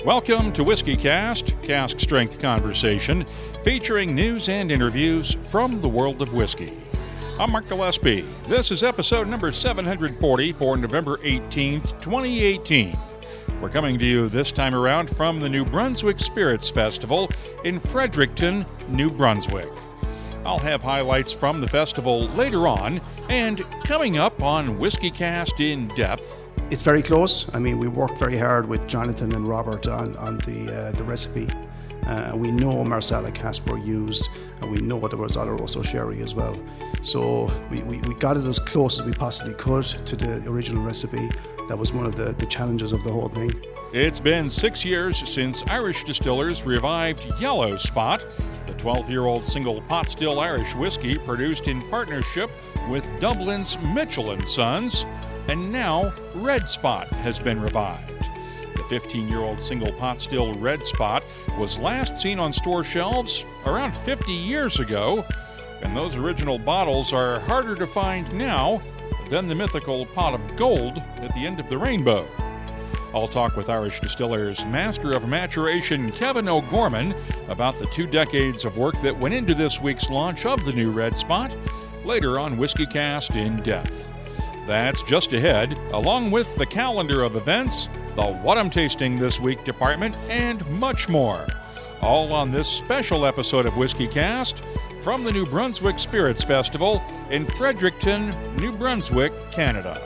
Welcome to WhiskyCast, cask strength conversation, featuring news and interviews from the world of whiskey. I'm Mark Gillespie. This is episode number 740 for November 18th, 2018. We're coming to you this time around from the New Brunswick Spirits Festival in Fredericton, New Brunswick. I'll have highlights from the festival later on, and coming up on WhiskyCast In-Depth. It's very close. I mean, we worked very hard with Jonathan and Robert on the recipe. We know Marsala casks were used, and we know there was Oloroso sherry as well. So we got it as close as we possibly could to the original recipe. That was one of the challenges of the whole thing. It's been 6 years since Irish Distillers revived Yellow Spot, the 12-year-old single pot still Irish whiskey produced in partnership with Dublin's Mitchell & Sons. And now, Red Spot has been revived. The 15-year-old single pot still Red Spot was last seen on store shelves around 50 years ago, and those original bottles are harder to find now than the mythical pot of gold at the end of the rainbow. I'll talk with Irish Distillers Master of Maturation Kevin O'Gorman about the 2 decades of work that went into this week's launch of the new Red Spot, later on WhiskyCast In-Depth. That's just ahead, along with the calendar of events, the What I'm Tasting This Week department, and much more. All on this special episode of WhiskyCast from the New Brunswick Spirits Festival in Fredericton, New Brunswick, Canada.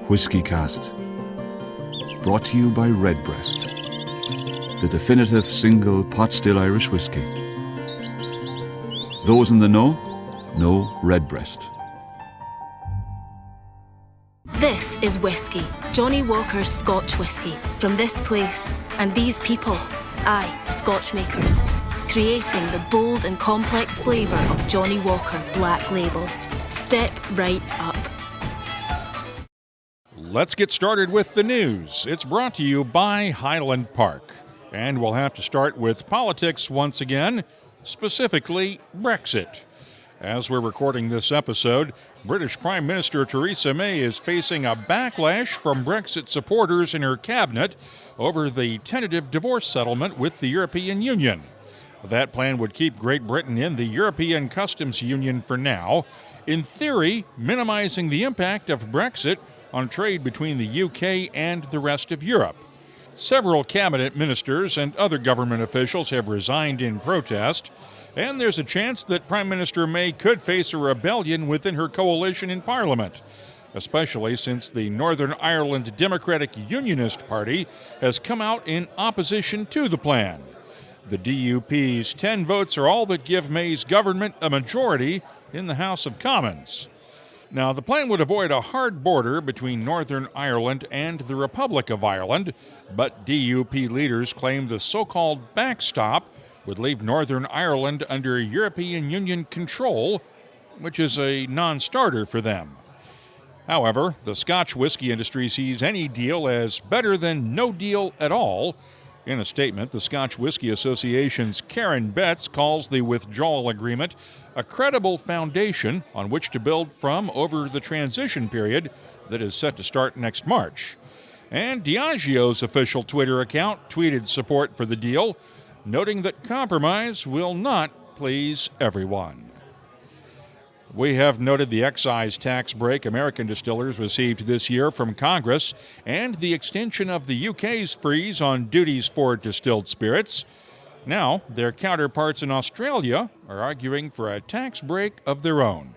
WhiskyCast, brought to you by Redbreast, the definitive single pot still Irish whiskey. Those in the know Redbreast. This is whiskey, Johnny Walker's Scotch whiskey, from this place and these people, aye, Scotch makers, creating the bold and complex flavour of Johnny Walker Black Label. Step right up. Let's get started with the news. It's brought to you by Highland Park. And we'll have to start with politics once again, specifically Brexit. As we're recording this episode, British Prime Minister Theresa May is facing a backlash from Brexit supporters in her cabinet over the tentative divorce settlement with the European Union. That plan would keep Great Britain in the European Customs Union for now, in theory minimizing the impact of Brexit on trade between the UK and the rest of Europe. Several cabinet ministers and other government officials have resigned in protest, and there's a chance that Prime Minister May could face a rebellion within her coalition in Parliament, especially since the Northern Ireland Democratic Unionist Party has come out in opposition to the plan. The DUP's 10 votes are all that give May's government a majority in the House of Commons. Now, the plan would avoid a hard border between Northern Ireland and the Republic of Ireland, but DUP leaders claim the so-called backstop would leave Northern Ireland under European Union control, which is a non-starter for them. However, the Scotch whiskey industry sees any deal as better than no deal at all. In a statement, the Scotch Whisky Association's Karen Betts calls the withdrawal agreement a credible foundation on which to build from over the transition period that is set to start next March. And Diageo's official Twitter account tweeted support for the deal, noting that compromise will not please everyone. We have noted the excise tax break American distillers received this year from Congress and the extension of the UK's freeze on duties for distilled spirits. Now, their counterparts in Australia are arguing for a tax break of their own.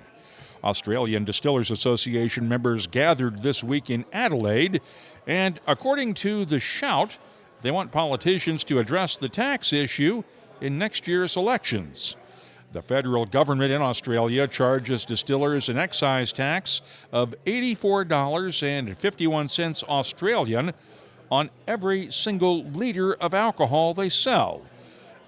Australian Distillers Association members gathered this week in Adelaide, and according to The Shout, they want politicians to address the tax issue in next year's elections. The federal government in Australia charges distillers an excise tax of $84.51 Australian on every single liter of alcohol they sell.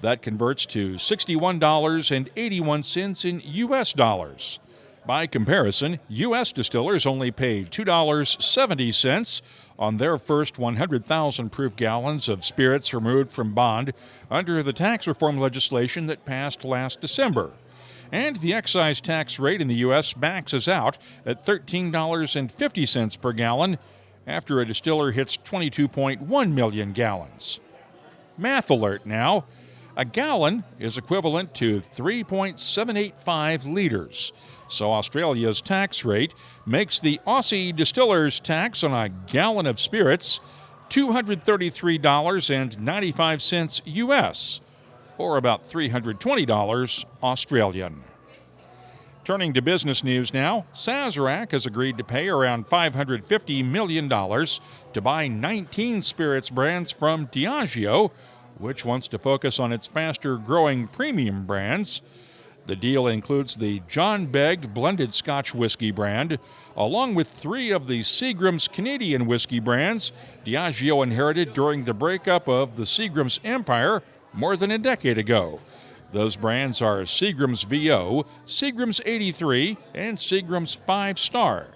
That converts to $61.81 in U.S. dollars. By comparison, U.S. distillers only paid $2.70 on their first 100,000 proof gallons of spirits removed from bond under the tax reform legislation that passed last December. And the excise tax rate in the U.S. maxes out at $13.50 per gallon, after a distiller hits 22.1 million gallons. Math alert now. A gallon is equivalent to 3.785 liters. So Australia's tax rate makes the Aussie distiller's tax on a gallon of spirits $233.95 US, or about $320 Australian. Turning to business news now, Sazerac has agreed to pay around $550 million to buy 19 spirits brands from Diageo, which wants to focus on its faster-growing premium brands. The deal includes the John Begg blended Scotch whiskey brand, along with 3 of the Seagram's Canadian whiskey brands Diageo inherited during the breakup of the Seagram's empire more than a decade ago. Those brands are Seagram's VO, Seagram's 83, and Seagram's 5-Star.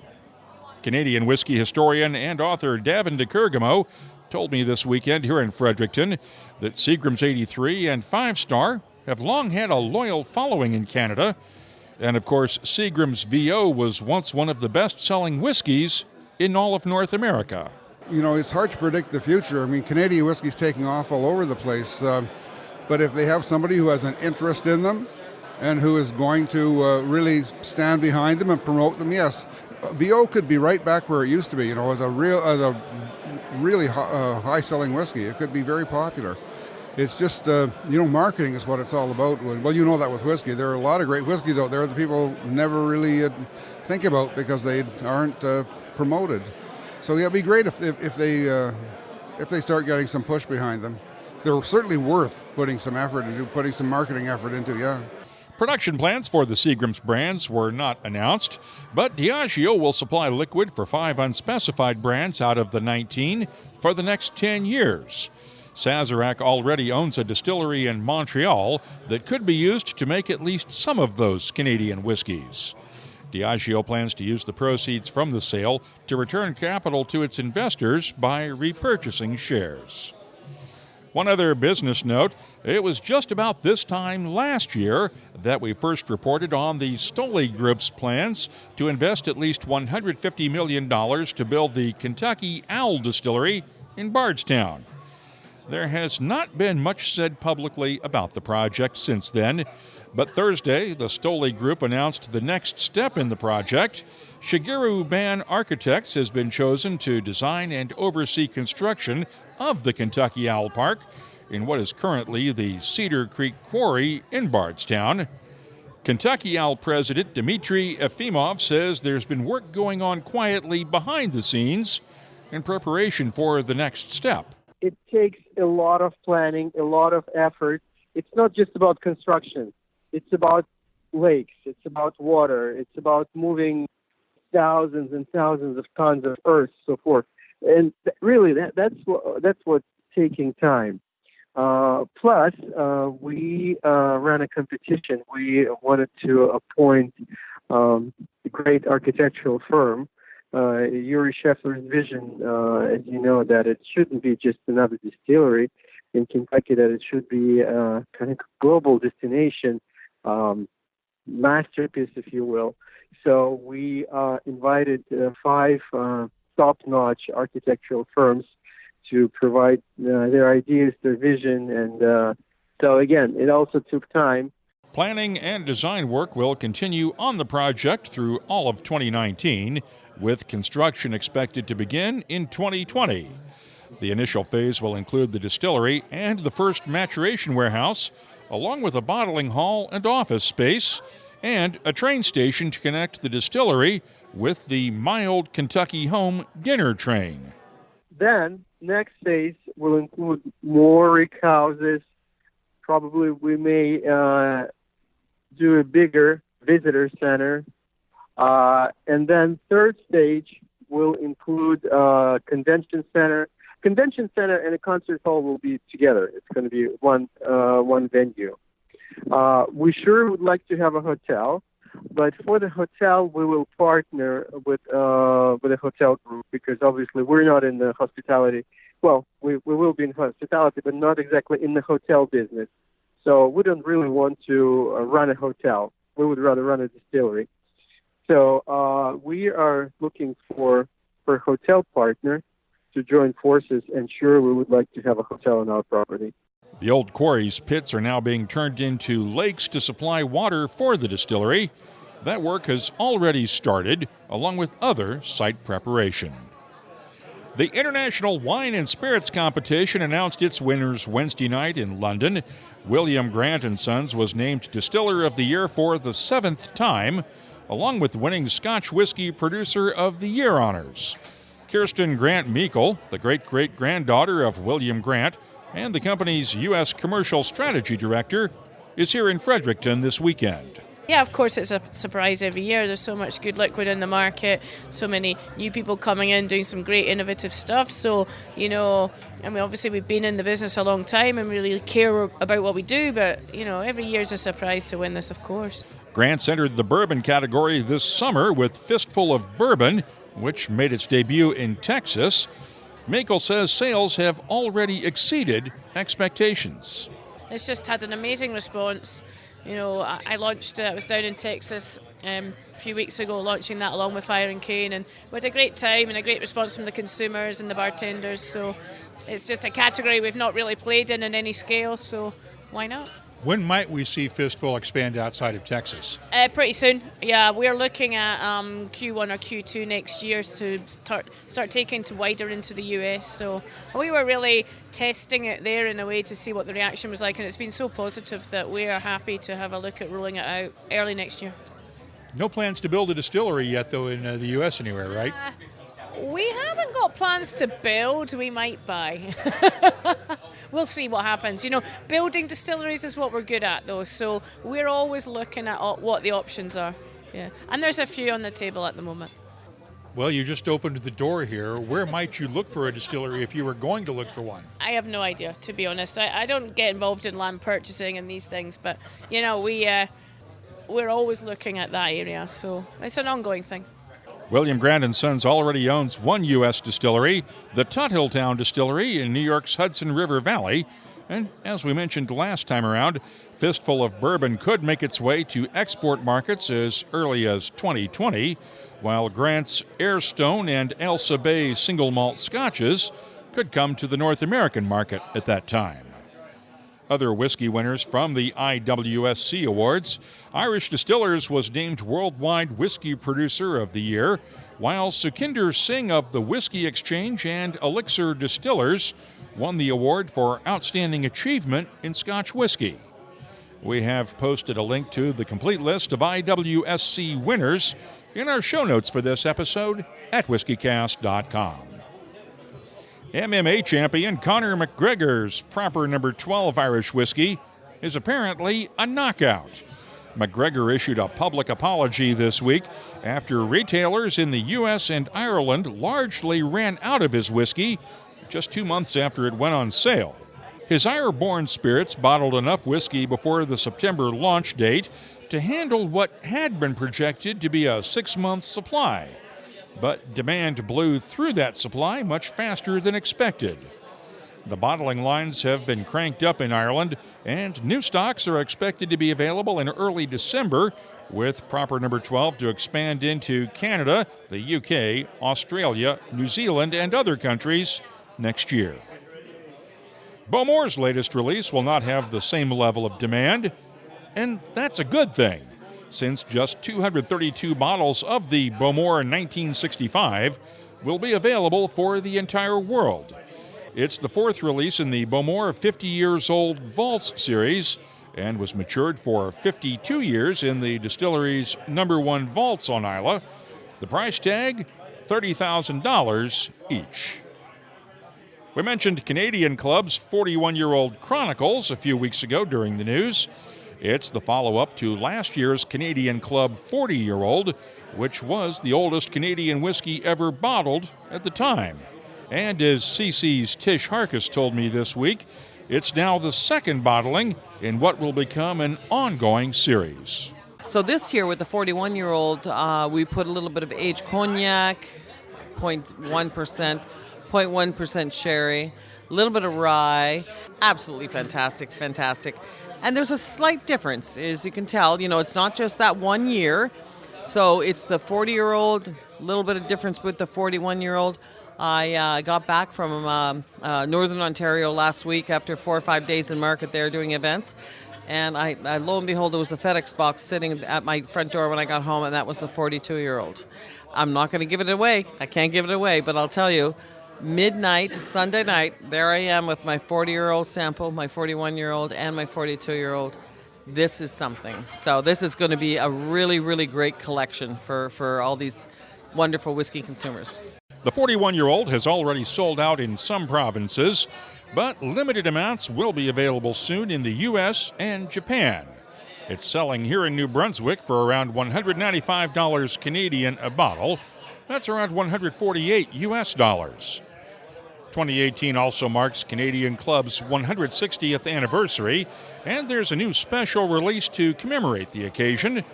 Canadian whiskey historian and author Davin de Kergamo told me this weekend here in Fredericton that Seagram's 83 and 5-Star have long had a loyal following in Canada. And of course, Seagram's VO was once one of the best-selling whiskeys in all of North America. You know, it's hard to predict the future. I mean, Canadian whiskey's taking off all over the place. But if they have somebody who has an interest in them and who is going to really stand behind them and promote them, yes. VO could be right back where it used to be, you know, as a really high-selling whiskey. It could be very popular. It's just, marketing is what it's all about. Well, you know that with whiskey. There are a lot of great whiskeys out there that people never really think about because they aren't promoted. So yeah, it'd be great if they start getting some push behind them. They're certainly worth putting some effort into, putting some marketing effort into, yeah. Production plans for the Seagram's brands were not announced, but Diageo will supply liquid for 5 unspecified brands out of the 19 for the next 10 years. Sazerac already owns a distillery in Montreal that could be used to make at least some of those Canadian whiskeys. Diageo plans to use the proceeds from the sale to return capital to its investors by repurchasing shares. One other business note, it was just about this time last year that we first reported on the Stoli Group's plans to invest at least $150 million to build the Kentucky Owl Distillery in Bardstown. There has not been much said publicly about the project since then, but Thursday, the Stoli Group announced the next step in the project. Shigeru Ban Architects has been chosen to design and oversee construction of the Kentucky Owl Park in what is currently the Cedar Creek Quarry in Bardstown. Kentucky Owl President Dmitry Efimov says there's been work going on quietly behind the scenes in preparation for the next step. It takes a lot of planning, a lot of effort. It's not just about construction. It's about lakes. It's about water. It's about moving thousands and thousands of tons of earth, so forth. And really, that's what's taking time. Plus, we ran a competition. We wanted to appoint a great architectural firm. Yuri Scheffler's vision, as you know, that it shouldn't be just another distillery in Kentucky, that it should be a kind of global destination, masterpiece, if you will. So we invited 5 top-notch architectural firms to provide their ideas, their vision, and so again, it also took time. Planning and design work will continue on the project through all of 2019, with construction expected to begin in 2020. The initial phase will include the distillery and the first maturation warehouse, along with a bottling hall and office space, and a train station to connect the distillery with the My Old Kentucky Home dinner train. Then, next phase will include more rick houses. Probably we may do a bigger visitor center. And then third stage will include convention center. Convention center and a concert hall will be together. It's going to be one venue. We sure would like to have a hotel, but for the hotel we will partner with a hotel group, because obviously we're not in the hospitality. Well, we will be in hospitality, but not exactly in the hotel business. So we don't really want to run a hotel. We would rather run a distillery. So we are looking for for a hotel partner to join forces, and sure, we would like to have a hotel on our property. The old quarry's pits are now being turned into lakes to supply water for the distillery. That work has already started, along with other site preparation. The International Wine and Spirits Competition announced its winners Wednesday night in London. William Grant & Sons was named Distiller of the Year for the 7th time, along with winning Scotch Whisky Producer of the Year honors. Kirsten Grant Meikle, the great-great-granddaughter of William Grant and the company's U.S. Commercial Strategy Director, is here in Fredericton this weekend. Yeah, of course, it's a surprise every year. There's so much good liquid in the market, so many new people coming in doing some great innovative stuff. So, obviously we've been in the business a long time and really care about what we do, but, every year is a surprise to win this, of course. Grant's entered the bourbon category this summer with Fistful of Bourbon, which made its debut in Texas. Meikle says sales have already exceeded expectations. It's just had an amazing response. I launched it, I was down in Texas a few weeks ago launching that along with Fire and Cane, and we had a great time and a great response from the consumers and the bartenders. So it's just a category we've not really played in any scale, so why not? When might we see Fistful expand outside of Texas? Pretty soon. Yeah, we're looking at Q1 or Q2 next year to start taking to wider into the US. So we were really testing it there in a way to see what the reaction was like, and it's been so positive that we are happy to have a look at rolling it out early next year. No plans to build a distillery yet, though, in the US anywhere, right? We haven't got plans to build. We might buy. We'll see what happens. Building distilleries is what we're good at, though, so we're always looking at what the options are. Yeah, and there's a few on the table at the moment. Well, you just opened the door here. Where might you look for a distillery if you were going to look for one? I have no idea, to be honest. I don't get involved in land purchasing and these things, but, we're always looking at that area, so it's an ongoing thing. William Grant & Sons already owns one U.S. distillery, the Tuthilltown Distillery in New York's Hudson River Valley. And as we mentioned last time around, Fistful of Bourbon could make its way to export markets as early as 2020, while Grant's Airstone and Ailsa Bay single malt scotches could come to the North American market at that time. Other whiskey winners from the IWSC Awards: Irish Distillers was named Worldwide Whiskey Producer of the Year, while Sukhinder Singh of the Whiskey Exchange and Elixir Distillers won the award for Outstanding Achievement in Scotch Whiskey. We have posted a link to the complete list of IWSC winners in our show notes for this episode at whiskycast.com. MMA champion Conor McGregor's proper number 12 Irish whiskey is apparently a knockout. McGregor issued a public apology this week after retailers in the U.S. and Ireland largely ran out of his whiskey just 2 months after it went on sale. His Irish-born spirits bottled enough whiskey before the September launch date to handle what had been projected to be a 6-month supply. But demand blew through that supply much faster than expected. The bottling lines have been cranked up in Ireland, and new stocks are expected to be available in early December, with proper number 12 to expand into Canada, the UK, Australia, New Zealand, and other countries next year. Bowmore's latest release will not have the same level of demand, and that's a good thing, since just 232 bottles of the Bowmore 1965 will be available for the entire world. It's the 4th release in the Bowmore 50 Years Old Vaults series and was matured for 52 years in the distillery's number 1 vaults on Islay. The price tag, $30,000 each. We mentioned Canadian Club's 41-year-old Chronicles a few weeks ago during the news. It's the follow-up to last year's Canadian Club 40-year-old, which was the oldest Canadian whiskey ever bottled at the time. And as CC's Tish Harkis told me this week, it's now the 2nd bottling in what will become an ongoing series. So this year with the 41-year-old, we put a little bit of aged cognac, 0.1%, 0.1% sherry, a little bit of rye. Absolutely fantastic. And there's a slight difference, as you can tell. It's not just that 1 year. So it's the 40-year-old, a little bit of difference with the 41-year-old. I got back from Northern Ontario last week after 4 or 5 days in market there doing events. And I lo and behold, there was a FedEx box sitting at my front door when I got home, and that was the 42-year-old. I'm not going to give it away. I can't give it away, but I'll tell you, midnight, Sunday night, there I am with my 40-year-old sample, my 41-year-old, and my 42-year-old. This is something. So this is going to be a really, really great collection for all these wonderful whiskey consumers. The 41-year-old has already sold out in some provinces, but limited amounts will be available soon in the U.S. and Japan. It's selling here in New Brunswick for around $195 Canadian a bottle. That's around $148 US dollars. 2018 also marks Canadian Club's 160th anniversary, and there's a new special release to commemorate the occasion.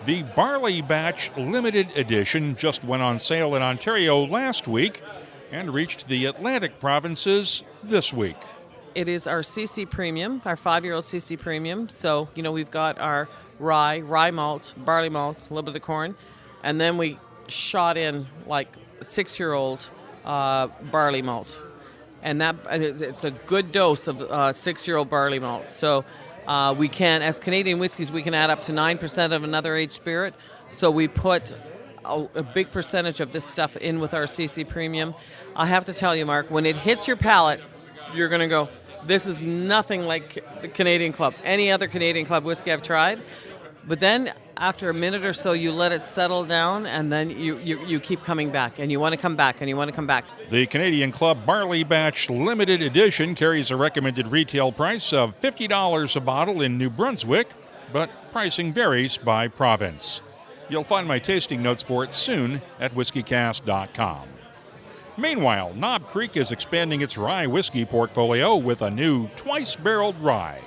The Barley Batch Limited Edition just went on sale in Ontario last week and reached the Atlantic provinces this week. It is our CC Premium, our 5-year-old CC Premium. So, we've got our rye malt, barley malt, a little bit of corn, and then we shot in like 6-year-old barley malt. And that it's a good dose of 6-year-old barley malt. So we can, as Canadian whiskeys, we can add up to 9% of another aged spirit. So we put a big percentage of this stuff in with our CC Premium. I have to tell you, Mark, when it hits your palate, you're going to go, this is nothing like the Canadian Club, any other Canadian Club whiskey I've tried. But then after a minute or so, you let it settle down, and then you keep coming back, and you want to come back, and you want to come back. The Canadian Club Barley Batch Limited Edition carries a recommended retail price of $50 a bottle in New Brunswick, but pricing varies by province. You'll find my tasting notes for it soon at whiskycast.com. Meanwhile, Knob Creek is expanding its rye whiskey portfolio with a new twice-barreled rye.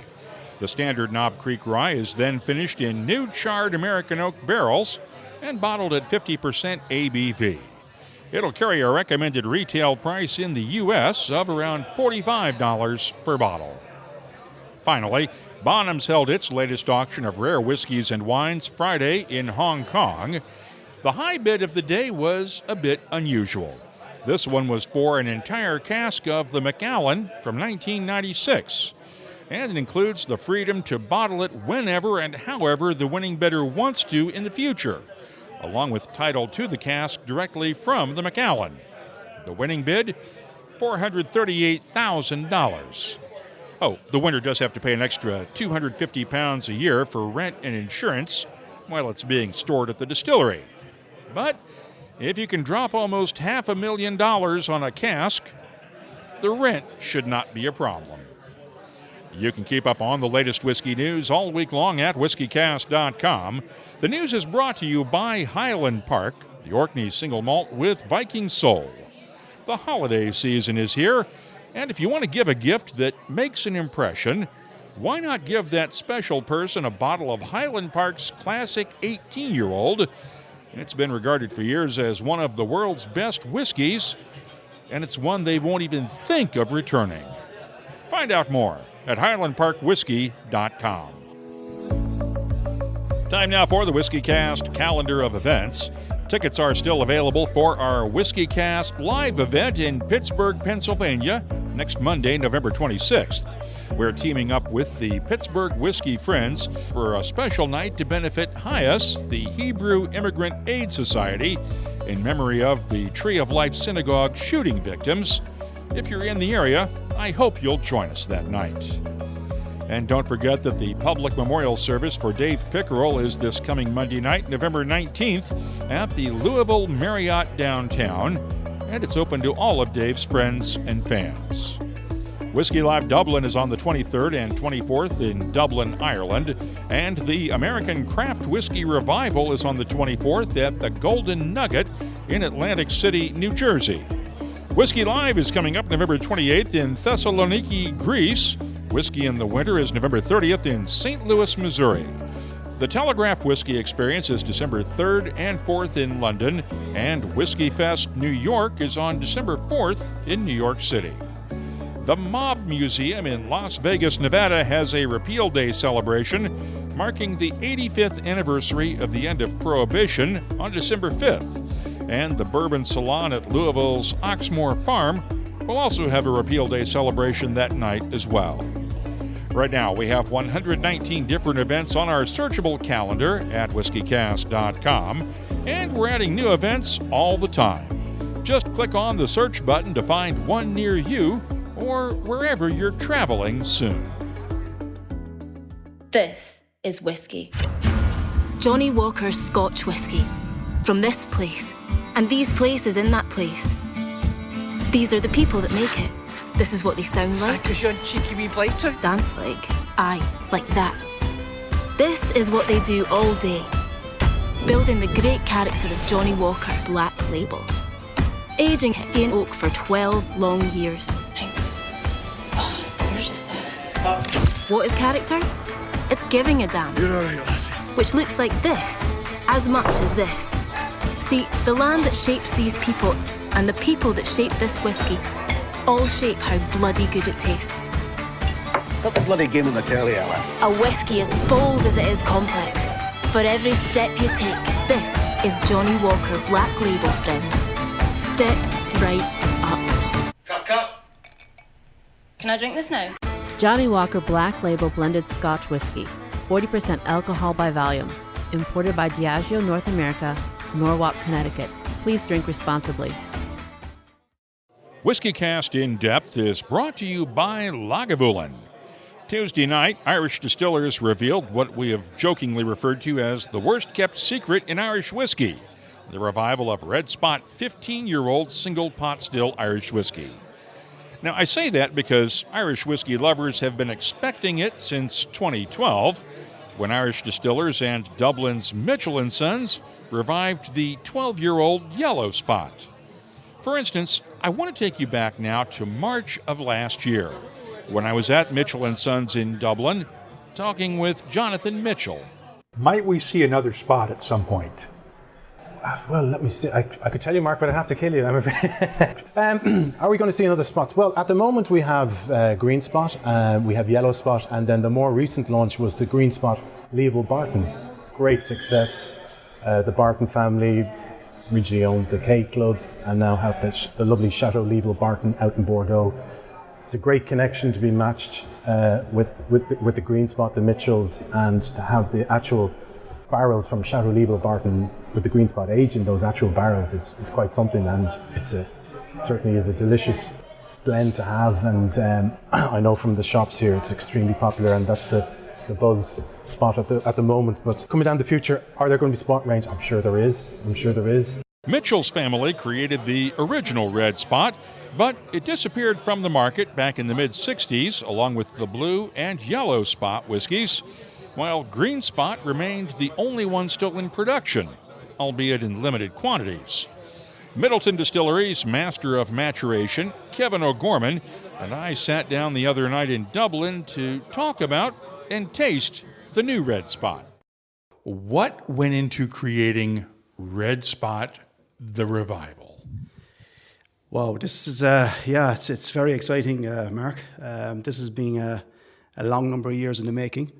The standard Knob Creek rye is then finished in new charred American oak barrels and bottled at 50% ABV. It'll carry a recommended retail price in the U.S. of around $45 per bottle. Finally, Bonham's held its latest auction of rare whiskeys and wines Friday in Hong Kong. The high bid of the day was a bit unusual. This one was for an entire cask of the Macallan from 1996. And it includes the freedom to bottle it whenever and however the winning bidder wants to in the future, along with title to the cask directly from the Macallan. The winning bid, $438,000. Oh, the winner does have to pay an extra £250 a year for rent and insurance while it's being stored at the distillery. But if you can drop almost $500,000 on a cask, the rent should not be a problem. You can keep up on the latest whiskey news all week long at whiskycast.com. The news is brought to you by Highland Park, the Orkney single malt with Viking soul. The holiday season is here, and if you want to give a gift that makes an impression, why not give that special person a bottle of Highland Park's classic 18-year-old? It's been regarded for years as one of the world's best whiskeys, and it's one they won't even think of returning. Find out more at highlandparkwhiskey.com. Time now for the WhiskyCast calendar of events. Tickets are still available for our WhiskyCast live event in Pittsburgh, Pennsylvania, next Monday, November 26th. We're teaming up with the Pittsburgh Whiskey Friends for a special night to benefit HIAS, the Hebrew Immigrant Aid Society, in memory of the Tree of Life Synagogue shooting victims. If you're in the area, I hope you'll join us that night. And don't forget that the public memorial service for Dave Pickerel is this coming Monday night, November 19th, at the Louisville Marriott downtown, and it's open to all of Dave's friends and fans. Whiskey Live Dublin is on the 23rd and 24th in Dublin, Ireland, and the American Craft Whiskey Revival is on the 24th at the Golden Nugget in Atlantic City, New Jersey. Whiskey Live is coming up November 28th in Thessaloniki, Greece. Whiskey in the Winter is November 30th in St. Louis, Missouri. The Telegraph Whiskey Experience is December 3rd and 4th in London, and Whiskey Fest New York is on December 4th in New York City. The Mob Museum in Las Vegas, Nevada has a Repeal Day celebration marking the 85th anniversary of the end of Prohibition on December 5th. And the Bourbon Salon at Louisville's Oxmoor Farm will also have a Repeal Day celebration that night as well. Right now, we have 119 different events on our searchable calendar at whiskycast.com, and we're adding new events all the time. Just click on the search button to find one near you or wherever you're traveling soon. This is whiskey. Johnny Walker's Scotch whiskey. From this place, and these places in that place. These are the people that make it. This is what they sound like. Because you're a cheeky wee blighter. Dance like. Aye, like that. This is what they do all day. Building the great character of Johnny Walker Black Label. Aging in oak for 12 long years. Thanks. Oh, it's gorgeous there. What is character? It's giving a damn. You're all right, lassie. Which looks like this, as much as this. See, the land that shapes these people and the people that shape this whiskey all shape how bloody good it tastes. Got the bloody game on the telly, Ella. A whiskey as bold as it is complex. For every step you take, this is Johnny Walker Black Label, friends. Step right up. Cut. Can I drink this now? Johnny Walker Black Label Blended Scotch Whiskey. 40% alcohol by volume. Imported by Diageo North America, Norwalk, Connecticut. Please drink responsibly. WhiskyCast In-Depth is brought to you by Lagavulin. Tuesday night, Irish Distillers revealed what we have jokingly referred to as the worst-kept secret in Irish whiskey, the revival of Red Spot 15-year-old single pot still Irish whiskey. Now, I say that because Irish whiskey lovers have been expecting it since 2012, when Irish Distillers and Dublin's Mitchell & Sons revived the 12-year-old Yellow Spot. For instance, I want to take you back now to March of last year, when I was at Mitchell & Sons in Dublin, talking with Jonathan Mitchell. Might we see another spot at some point? Well, let me see. I could tell you, Mark, but I have to kill you. I'm afraid. Are we going to see another spot? Well, at the moment we have Green Spot, we have Yellow Spot, and then the more recent launch was the Green Spot Level Barton. Great success. The Barton family originally owned the K Club and now have the lovely Chateau Level Barton out in Bordeaux. It's a great connection to be matched with the Green Spot, the Mitchells, and to have the actual barrels from Chateau Level Barton with the Green Spot aged in those actual barrels is quite something, and certainly is a delicious blend to have, and I know from the shops here it's extremely popular, and that's the buzz spot at the moment. But coming down the future, are there going to be spot range? I'm sure there is. Mitchell's family created the original Red Spot, but it disappeared from the market back in the mid-60s, along with the Blue and Yellow Spot whiskeys, while Green Spot remained the only one still in production, albeit in limited quantities. Middleton Distillery's master of maturation, Kevin O'Gorman, and I sat down the other night in Dublin to talk about and taste the new Red Spot. What went into creating Red Spot, the revival? Wow, this is it's very exciting, Mark. This has been a long number of years in the making,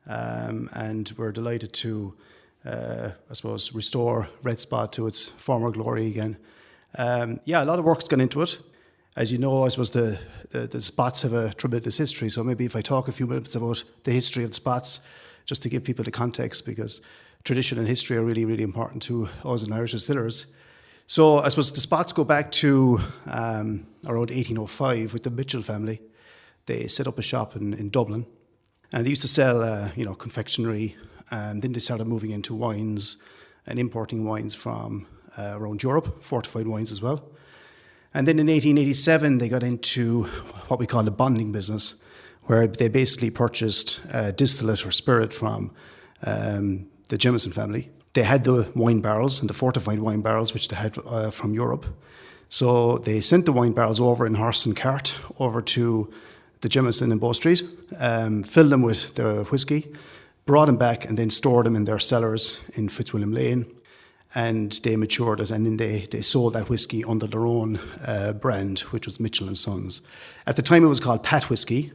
and we're delighted to, restore Red Spot to its former glory again. A lot of work's gone into it. As you know, I suppose the spots have a tremendous history, so maybe if I talk a few minutes about the history of the spots, just to give people the context, because tradition and history are really, really important to us in Irish Distillers. So I suppose the spots go back to around 1805 with the Mitchell family. They set up a shop in Dublin, and they used to sell confectionery, and then they started moving into wines and importing wines from around Europe, fortified wines as well. And then in 1887, they got into what we call the bonding business, where they basically purchased distillate or spirit from the Jameson family. They had the wine barrels and the fortified wine barrels, which they had from Europe. So they sent the wine barrels over in horse and cart over to the Jameson in Bow Street, filled them with the whiskey, brought them back and then stored them in their cellars in Fitzwilliam Lane. and they matured it, and then they sold that whiskey under their own brand, which was Mitchell & Sons. At the time it was called Pat Whiskey,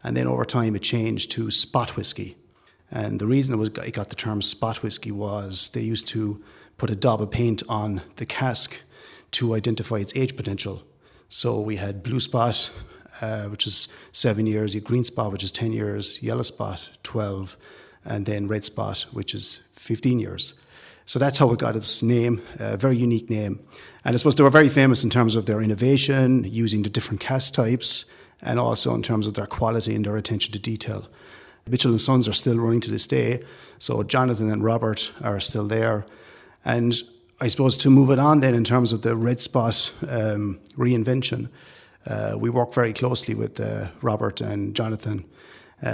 and then over time it changed to Spot Whiskey. And the reason it got the term Spot Whiskey was they used to put a daub of paint on the cask to identify its age potential. So we had Blue Spot, which is 7 years, you had Green Spot, which is 10 years, Yellow Spot, 12, and then Red Spot, which is 15 years. So that's how it got its name, a very unique name. And I suppose they were very famous in terms of their innovation, using the different cask types, and also in terms of their quality and their attention to detail. Mitchell & Sons are still running to this day, so Jonathan and Robert are still there. And I suppose to move it on then in terms of the Red Spot reinvention, we work very closely with Robert and Jonathan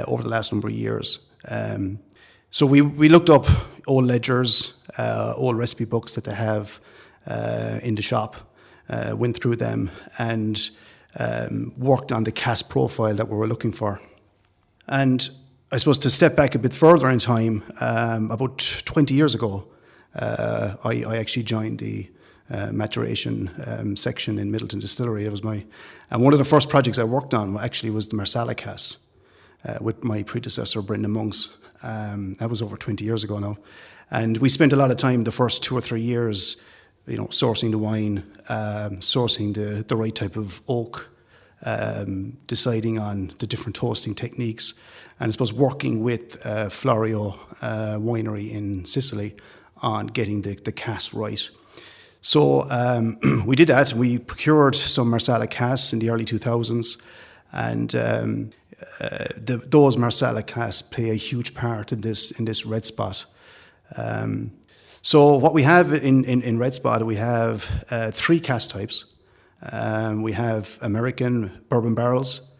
over the last number of years. So we looked up old ledgers, old recipe books that they have in the shop, went through them and worked on the cask profile that we were looking for. And I suppose to step back a bit further in time, about 20 years ago, I actually joined the maturation section in Midleton Distillery. It was and one of the first projects I worked on actually was the Marsala cask with my predecessor, Brendan Monks. That was over 20 years ago now. And we spent a lot of time the first 2 or 3 years, sourcing the wine, sourcing the right type of oak, deciding on the different toasting techniques, and I suppose working with Florio Winery in Sicily on getting the cask right. So we did that. We procured some Marsala casks in the early 2000s, and those Marsala casks play a huge part in this Red Spot. So what we have in Red Spot, we have 3 cask types. We have American bourbon barrels.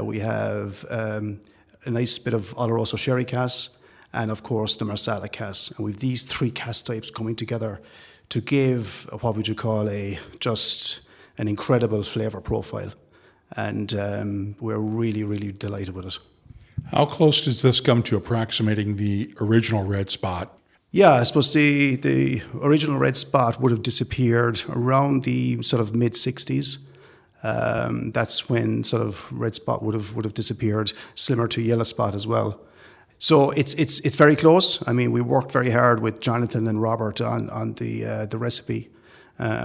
We have a nice bit of Oloroso sherry casks, and of course the Marsala casks. And with these 3 cask types coming together to give what would you call just an incredible flavour profile. And we're really, really delighted with it. How close does this come to approximating the original Red Spot? Yeah, I suppose the original Red Spot would have disappeared around the sort of mid-60s. That's when sort of Red Spot would have disappeared, similar to Yellow Spot as well. So it's very close. I mean, we worked very hard with Jonathan and Robert on the recipe.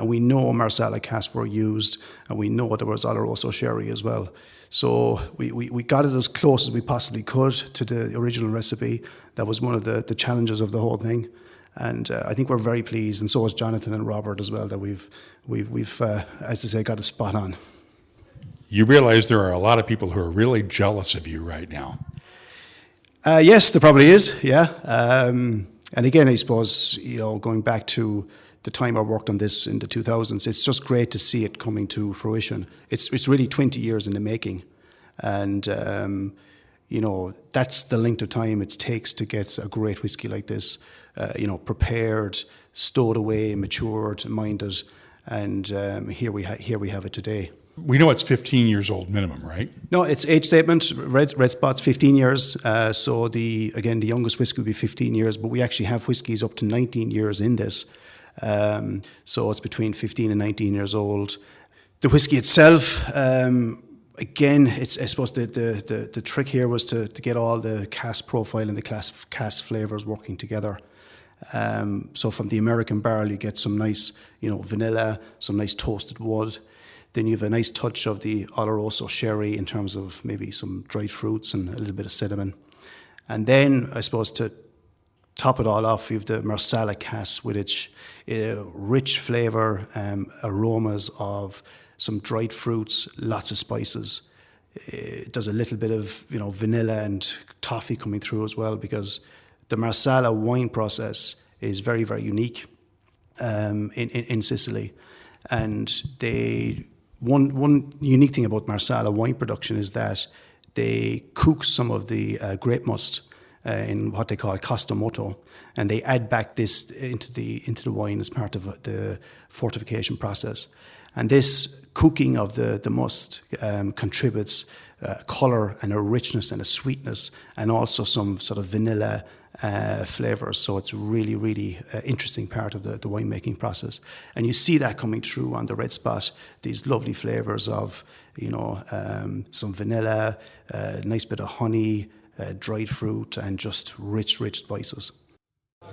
We know Marsala casks were used, and we know there was Oloroso sherry as well. So we got it as close as we possibly could to the original recipe. That was one of the challenges of the whole thing. And I think we're very pleased, and so is Jonathan and Robert as well, that we've as I say, got it spot on. You realize there are a lot of people who are really jealous of you right now. Yes, there probably is, yeah. And again, I suppose, going back to the time I worked on this in the 2000s, it's just great to see it coming to fruition. It's really 20 years in the making. And, that's the length of time it takes to get a great whiskey like this, prepared, stowed away, matured, minded. And here we have it today. We know it's 15 years old minimum, right? No, it's age statement. Red Spot's 15 years. So the youngest whiskey will be 15 years, but we actually have whiskies up to 19 years in this. So it's between 15 and 19 years old. The whiskey itself, again, I suppose the trick here was to get all the cask profile and the cask flavors working together. So from the American barrel, you get some nice, vanilla, some nice toasted wood. Then you have a nice touch of the Oloroso sherry in terms of maybe some dried fruits and a little bit of cinnamon. And then, I suppose, to top it all off, you have the Marsala cask with its rich flavour, aromas of some dried fruits, lots of spices. It does a little bit of, vanilla and toffee coming through as well, because the Marsala wine process is very, very unique in Sicily. And one unique thing about Marsala wine production is that they cook some of the grape must in what they call Costa Moto, and they add back this into the wine as part of the fortification process. And this cooking of the must contributes colour and a richness and a sweetness, and also some sort of vanilla flavors. So it's really, really interesting part of the winemaking process. And you see that coming through on the Red Spot, these lovely flavors of, some vanilla, nice bit of honey, dried fruit, and just rich spices.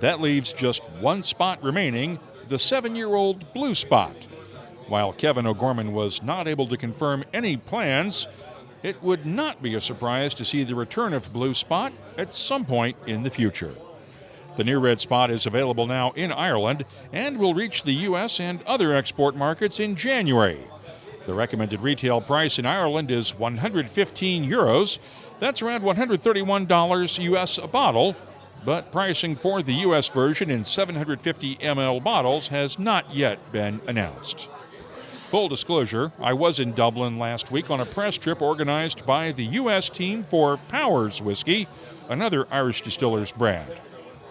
That leaves just one spot remaining, the 7-year-old Blue Spot. While Kevin O'Gorman was not able to confirm any plans, it would not be a surprise to see the return of Blue Spot at some point in the future. The new Red Spot is available now in Ireland and will reach the U.S. and other export markets in January. The recommended retail price in Ireland is €115. That's around $131 U.S. a bottle, but pricing for the U.S. version in 750 ml bottles has not yet been announced. Full disclosure, I was in Dublin last week on a press trip organized by the U.S. team for Powers Whiskey, another Irish Distillers brand.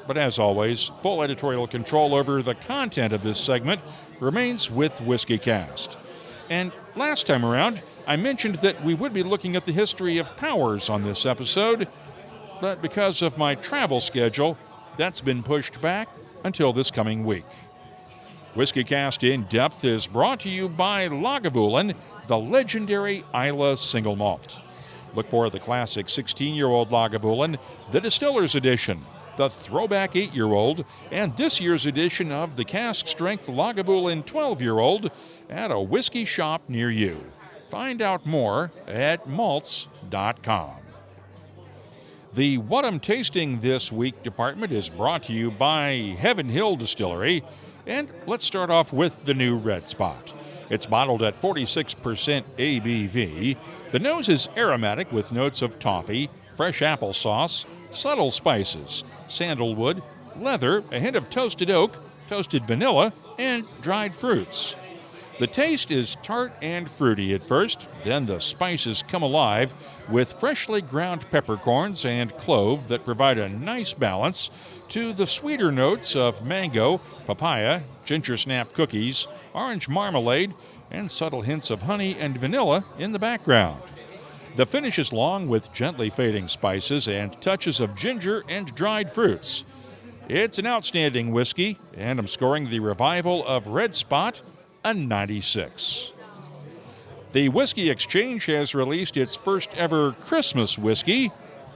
But as always, full editorial control over the content of this segment remains with WhiskyCast. And last time around, I mentioned that we would be looking at the history of Powers on this episode, but because of my travel schedule, that's been pushed back until this coming week. WhiskyCast In-Depth is brought to you by Lagavulin, the legendary Islay single malt. Look for the classic 16-year-old Lagavulin, the Distillers Edition, the throwback 8-year-old, and this year's edition of the cask-strength Lagavulin 12-year-old at a whiskey shop near you. Find out more at malts.com. The What I'm Tasting This Week department is brought to you by Heaven Hill Distillery, and let's start off with the new Red Spot. It's bottled at 46% ABV. The nose is aromatic with notes of toffee, fresh applesauce, subtle spices, sandalwood, leather, a hint of toasted oak, toasted vanilla, and dried fruits. The taste is tart and fruity at first, then the spices come alive with freshly ground peppercorns and clove that provide a nice balance to the sweeter notes of mango, papaya, ginger snap cookies, orange marmalade, and subtle hints of honey and vanilla in the background. The finish is long with gently fading spices and touches of ginger and dried fruits. It's an outstanding whiskey, and I'm scoring the revival of Red Spot a 96. The Whiskey Exchange has released its first ever Christmas whiskey.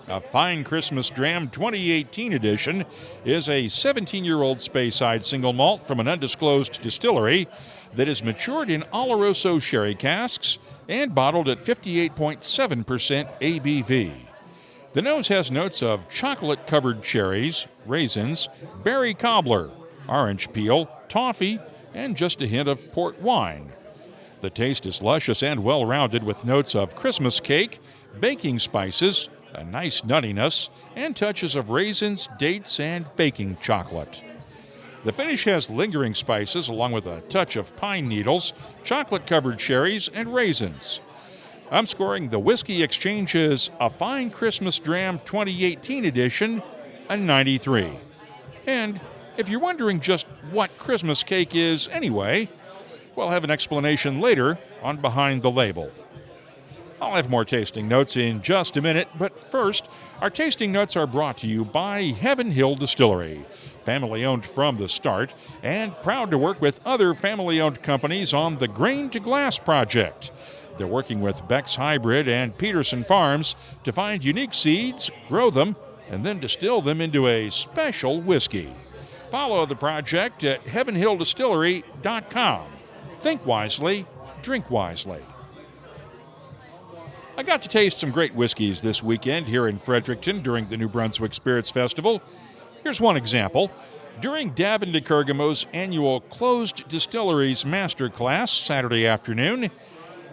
A Fine Christmas Dram 2018 edition is a 17-year-old Speyside single malt from an undisclosed distillery that is matured in Oloroso sherry casks and bottled at 58.7% ABV. The nose has notes of chocolate-covered cherries, raisins, berry cobbler, orange peel, toffee, and just a hint of port wine. The taste is luscious and well-rounded with notes of Christmas cake, baking spices, a nice nuttiness, and touches of raisins, dates, and baking chocolate. The finish has lingering spices along with a touch of pine needles, chocolate-covered cherries, and raisins. I'm scoring the Whiskey Exchange's A Fine Christmas Dram 2018 edition a 93. And if you're wondering just what Christmas cake is anyway, we'll have an explanation later on Behind the Label. I'll have more tasting notes in just a minute, but first, our tasting notes are brought to you by Heaven Hill Distillery, family-owned from the start, and proud to work with other family-owned companies on the Grain to Glass project. They're working with Beck's Hybrid and Peterson Farms to find unique seeds, grow them, and then distill them into a special whiskey. Follow the project at heavenhilldistillery.com. Think wisely, drink wisely. I got to taste some great whiskeys this weekend here in Fredericton during the New Brunswick Spirits Festival. Here's one example. During Davin de Kergamo's annual Closed Distilleries Masterclass Saturday afternoon,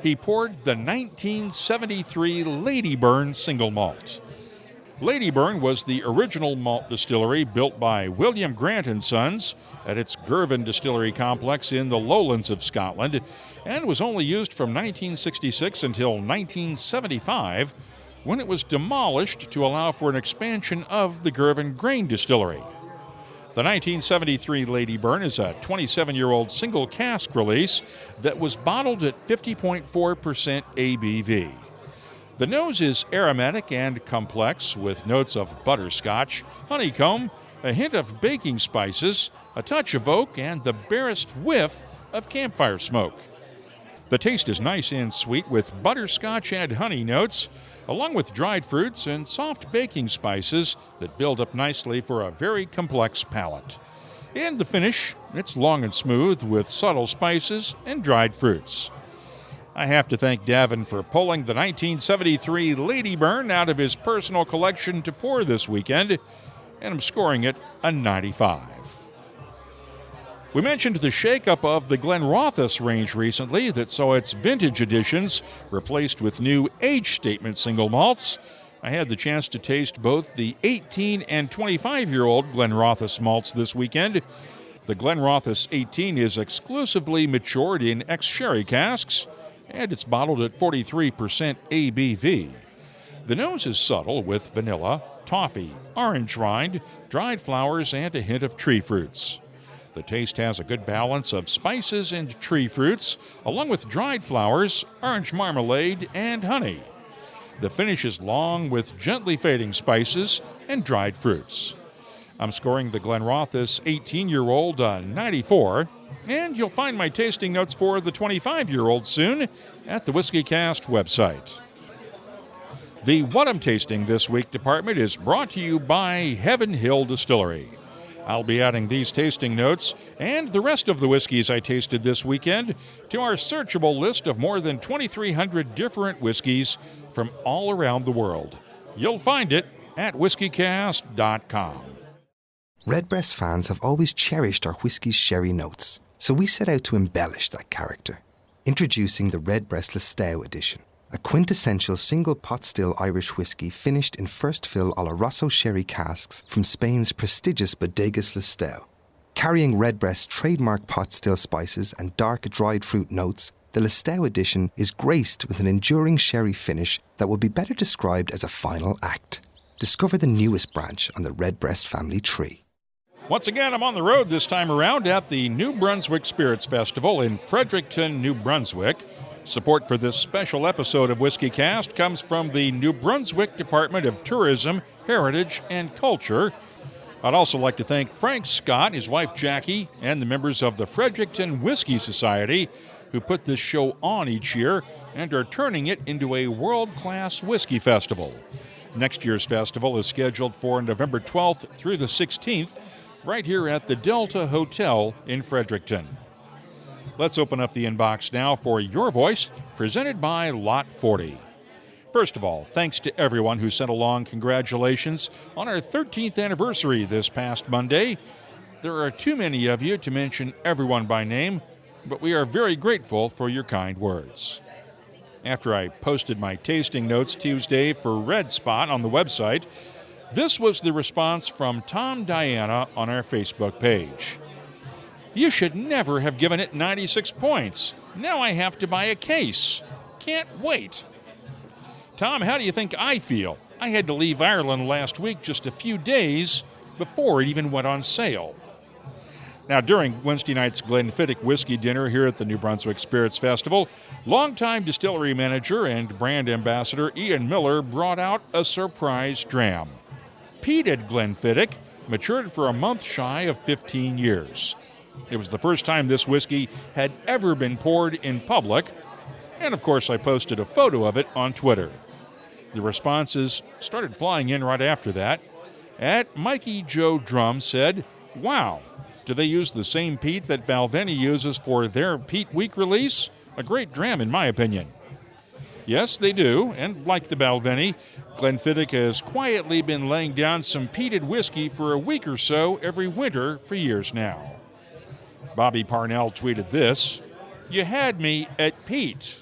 he poured the 1973 Ladyburn single malt. Ladyburn was the original malt distillery built by William Grant & Sons at its Girvan Distillery Complex in the lowlands of Scotland, and was only used from 1966 until 1975, when it was demolished to allow for an expansion of the Girvan Grain Distillery. The 1973 Ladyburn is a 27-year-old single cask release that was bottled at 50.4% ABV. The nose is aromatic and complex with notes of butterscotch, honeycomb, a hint of baking spices, a touch of oak, and the barest whiff of campfire smoke. The taste is nice and sweet with butterscotch and honey notes, along with dried fruits and soft baking spices that build up nicely for a very complex palate. And the finish, it's long and smooth with subtle spices and dried fruits. I have to thank Davin for pulling the 1973 Ladyburn out of his personal collection to pour this weekend, and I'm scoring it a 95. We mentioned the shakeup of the Glenrothes range recently that saw its vintage editions replaced with new age statement single malts. I had the chance to taste both the 18 and 25-year-old Glenrothes malts this weekend. The Glenrothes 18 is exclusively matured in ex-sherry casks, and it's bottled at 43% ABV. The nose is subtle with vanilla, toffee, orange rind, dried flowers, and a hint of tree fruits. The taste has a good balance of spices and tree fruits, along with dried flowers, orange marmalade, and honey. The finish is long with gently fading spices and dried fruits. I'm scoring the Glenrothes 18-year-old a 94, and you'll find my tasting notes for the 25-year-old soon at the WhiskyCast website. The What I'm Tasting This Week department is brought to you by Heaven Hill Distillery. I'll be adding these tasting notes and the rest of the whiskeys I tasted this weekend to our searchable list of more than 2,300 different whiskeys from all around the world. You'll find it at whiskycast.com. Redbreast fans have always cherished our whisky's sherry notes, so we set out to embellish that character. Introducing the Redbreast Listowel edition, a quintessential single pot still Irish whisky finished in first fill Oloroso sherry casks from Spain's prestigious Bodegas Listowel. Carrying Redbreast's trademark pot still spices and dark dried fruit notes, the Listowel edition is graced with an enduring sherry finish that would be better described as a final act. Discover the newest branch on the Redbreast family tree. Once again, I'm on the road this time around at the New Brunswick Spirits Festival in Fredericton, New Brunswick. Support for this special episode of WhiskyCast comes from the New Brunswick Department of Tourism, Heritage, and Culture. I'd also like to thank Frank Scott, his wife Jackie, and the members of the Fredericton Whiskey Society who put this show on each year and are turning it into a world-class whiskey festival. Next year's festival is scheduled for November 12th through the 16th, right here at the Delta Hotel in Fredericton. Let's open up the inbox now for Your Voice, presented by Lot 40. First of all, thanks to everyone who sent along congratulations on our 13th anniversary this past Monday. There are too many of you to mention everyone by name, but we are very grateful for your kind words. After I posted my tasting notes Tuesday for Red Spot on the website, this was the response from Tom Diana on our Facebook page. You should never have given it 96 points. Now I have to buy a case. Can't wait. Tom, how do you think I feel? I had to leave Ireland last week just a few days before it even went on sale. Now, during Wednesday night's Glenfiddich Whiskey Dinner here at the New Brunswick Spirits Festival, longtime distillery manager and brand ambassador Ian Miller brought out a surprise dram. Peated Glenfiddich, matured for a month shy of 15 years. It was the first time this whiskey had ever been poured in public, and of course I posted a photo of it on Twitter. The responses started flying in right after that. At Mikey Joe Drum said, "Wow, do they use the same peat that Balvenie uses for their Peat Week release? A great dram in my opinion." Yes, they do, and like the Balvenie, Glenfiddich has quietly been laying down some peated whiskey for a week or so every winter for years now. Bobby Parnell tweeted this, "You had me at peat."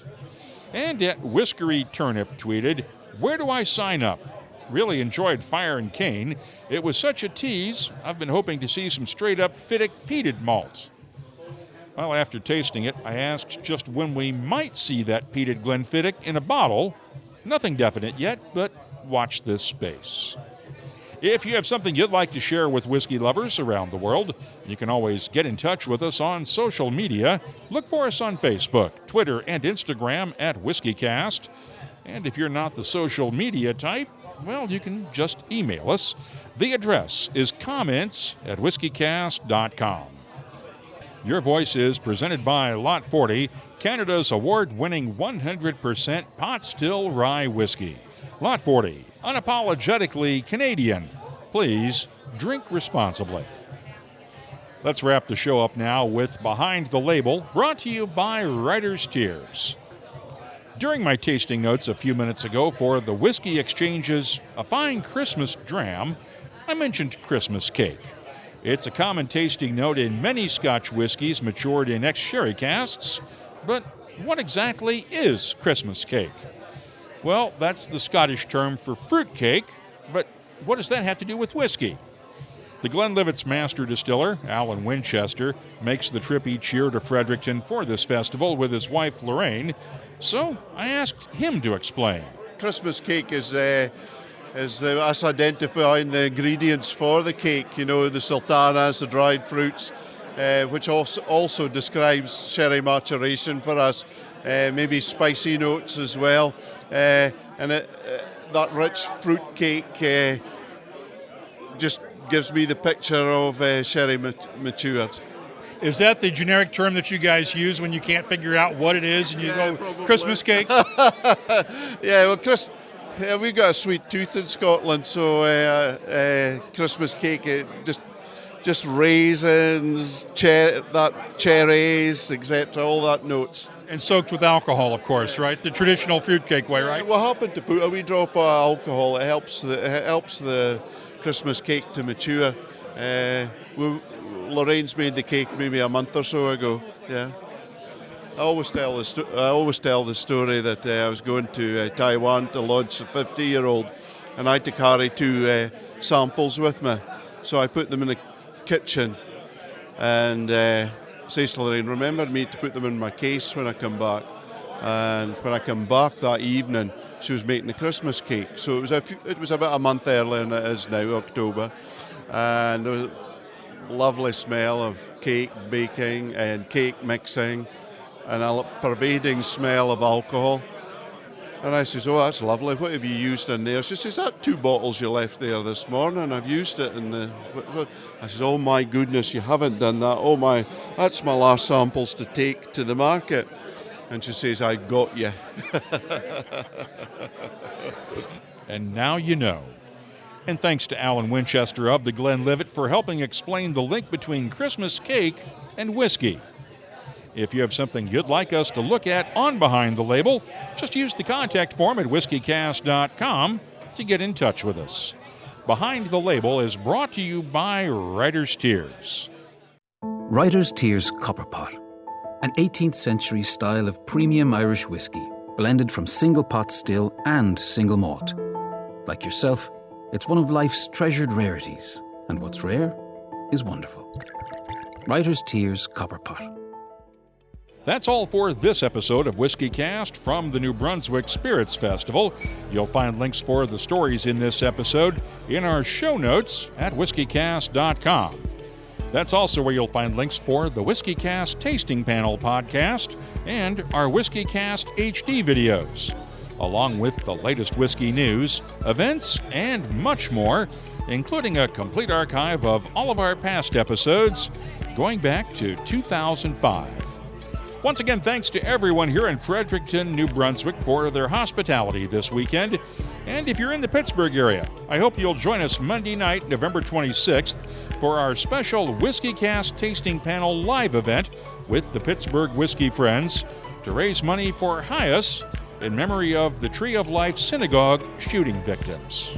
And at Whiskery Turnip tweeted, "Where do I sign up? Really enjoyed Fire and Cane. It was such a tease. I've been hoping to see some straight-up Fiddick peated malt." Well, after tasting it, I asked just when we might see that peated Glenfiddich in a bottle. Nothing definite yet, but watch this space. If you have something you'd like to share with whiskey lovers around the world, you can always get in touch with us on social media. Look for us on Facebook, Twitter, and Instagram at WhiskyCast. And if you're not the social media type, well, you can just email us. The address is comments@whiskycast.com. Your Voice is presented by Lot 40, Canada's award-winning 100% pot still rye whiskey. Lot 40, unapologetically Canadian. Please drink responsibly. Let's wrap the show up now with Behind the Label, brought to you by Writer's Tears. During my tasting notes a few minutes ago for the Whiskey Exchange's A Fine Christmas Dram, I mentioned Christmas cake. It's a common tasting note in many Scotch whiskies matured in ex-sherry casks, but what exactly is Christmas cake? Well, that's the Scottish term for fruit cake, but what does that have to do with whiskey? The Glenlivet's master distiller, Alan Winchester, makes the trip each year to Fredericton for this festival with his wife Lorraine, so I asked him to explain. Christmas cake is us identifying the ingredients for the cake, you know, the sultanas, the dried fruits, which also describes sherry maturation for us, maybe spicy notes as well, and that rich fruit cake just gives me the picture of sherry matured. Is that the generic term that you guys use when you can't figure out what it is and you go, probably. Christmas cake? Yeah, well, we've got a sweet tooth in Scotland, so Christmas cake, just raisins, cherries, etc., all that notes. And soaked with alcohol, of course, right? The traditional fruitcake way, right? We'll happen to put a wee drop of alcohol. It helps the Christmas cake to mature. Lorraine's made the cake maybe a month or so ago. Yeah. I always tell the story that I was going to Taiwan to launch a 50-year-old, and I had to carry 2 samples with me. So I put them in the kitchen, and says to Lorraine, remember me to put them in my case when I come back. And when I come back that evening, she was making the Christmas cake. So it was about a month earlier than it is now, October. And there was a lovely smell of cake baking and cake mixing, and a pervading smell of alcohol. And I says, oh, that's lovely. What have you used in there? She says, that 2 bottles you left there this morning, I've used it in the... I says, oh my goodness, you haven't done that. Oh my, that's my last samples to take to the market. And she says, I got you. And now you know. And thanks to Alan Winchester of the Glenlivet for helping explain the link between Christmas cake and whiskey. If you have something you'd like us to look at on Behind the Label, just use the contact form at whiskycast.com to get in touch with us. Behind the Label is brought to you by Writer's Tears. Writer's Tears Copper Pot, an 18th century style of premium Irish whiskey, blended from single pot still and single malt. Like yourself, it's one of life's treasured rarities, and what's rare is wonderful. Writer's Tears Copper Pot. That's all for this episode of WhiskyCast from the New Brunswick Spirits Festival. You'll find links for the stories in this episode in our show notes at whiskycast.com. That's also where you'll find links for the WhiskyCast Tasting Panel podcast and our WhiskyCast HD videos, along with the latest whiskey news, events, and much more, including a complete archive of all of our past episodes going back to 2005. Once again, thanks to everyone here in Fredericton, New Brunswick for their hospitality this weekend. And if you're in the Pittsburgh area, I hope you'll join us Monday night, November 26th, for our special WhiskyCast Tasting Panel live event with the Pittsburgh Whiskey Friends to raise money for HIAS in memory of the Tree of Life Synagogue shooting victims.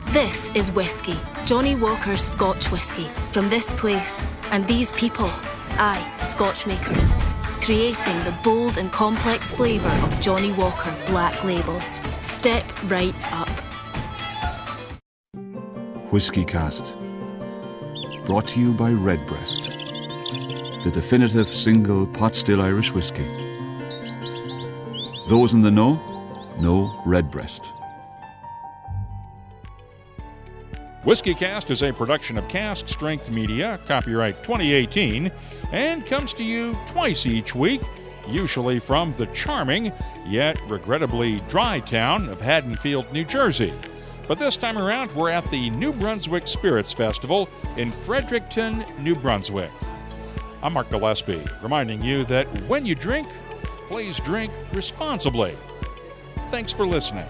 This is whiskey, Johnny Walker's Scotch whiskey, from this place and these people, aye, Scotch makers, creating the bold and complex flavour of Johnny Walker Black Label. Step right up. WhiskyCast, brought to you by Redbreast, the definitive single pot still Irish whiskey. Those in the know Redbreast. WhiskyCast is a production of Cask Strength Media, copyright 2018, and comes to you twice each week usually from the charming, yet regrettably dry town of Haddonfield, New Jersey. But this time around, we're at the New Brunswick Spirits Festival in Fredericton, New Brunswick. I'm Mark Gillespie, reminding you that when you drink, please drink responsibly. Thanks for listening.